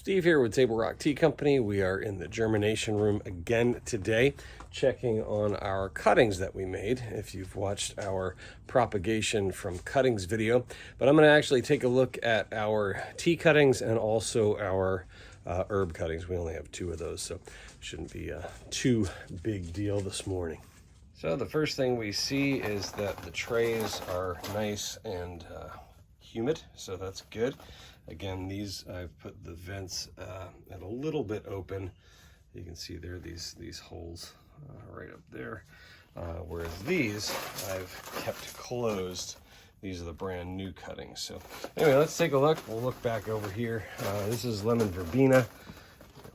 Steve here with Table Rock Tea Company. We are in the germination room again today, checking on our cuttings that we made, if you've watched our propagation from cuttings video. But I'm going to actually take a look at our tea cuttings and also our herb cuttings. We only have 2 of those, so shouldn't be a too big deal this morning. So the first thing we see is that the trays are nice and humid, so that's good. Again, these I've put the vents at a little bit open. You can see there are these holes right up there, whereas these I've kept closed. These are the brand new cuttings. So anyway, let's take a look. We'll look back over here. This is lemon verbena.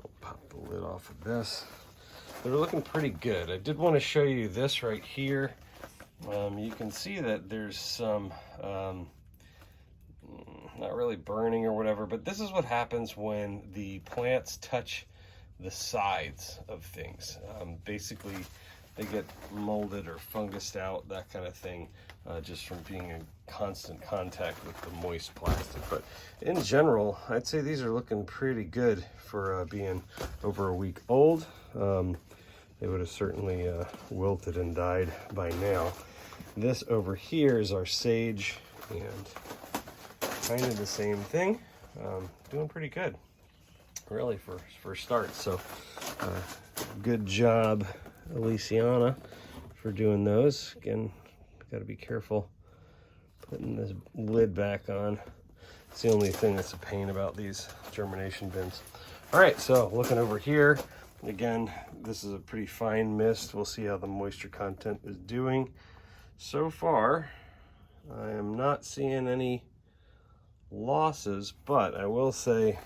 I'll pop the lid off of this. They're looking pretty good. I did want to show you this right here. You can see that there's some not really burning or whatever, but this is what happens when the plants touch the sides of things. Basically, they get molded or fungused out, that kind of thing, just from being in constant contact with the moist plastic. But in general, I'd say these are looking pretty good for being over a week old. They would have certainly wilted and died by now. This over here is our sage, and kind of the same thing. Doing pretty good, really, for start. So good job, Elysiana, for doing those. Again, got to be careful putting this lid back on. It's the only thing that's a pain about these germination bins. All right, so looking over here, again, this is a pretty fine mist. We'll see how the moisture content is doing. So far, I am not seeing any losses, but I will say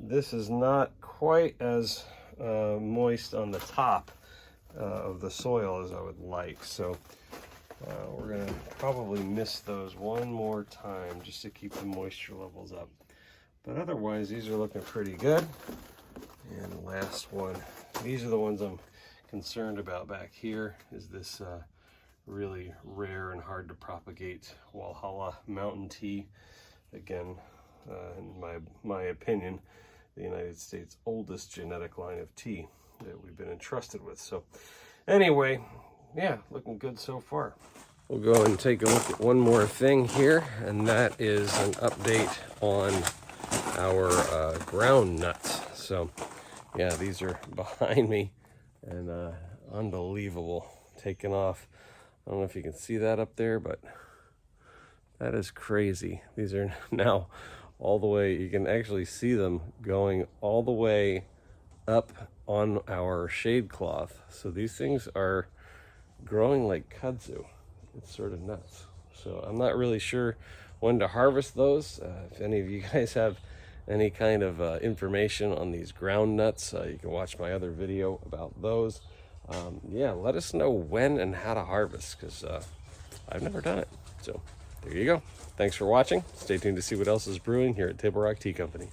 this is not quite as moist on the top of the soil as I would like. So we're gonna probably mist those one more time just to keep the moisture levels up. But otherwise, these are looking pretty good. And the last one, these are the ones I'm concerned about back here, is this really rare and hard to propagate Walhalla mountain tea. Again, in my opinion, the United States' oldest genetic line of tea that we've been entrusted with. So anyway, yeah, looking good so far. We'll go and take a look at one more thing here, and that is an update on our ground nuts. So yeah, these are behind me, and unbelievable, taking off. I don't know if you can see that up there, but that is crazy. These are now all the way, you can actually see them going all the way up on our shade cloth. So these things are growing like kudzu. It's sort of nuts. So I'm not really sure when to harvest those. If any of you guys have any kind of information on these ground nuts, you can watch my other video about those. Yeah, let us know when and how to harvest, because I've never done it. So there you go. Thanks for watching. Stay tuned to see what else is brewing here at Table Rock Tea Company.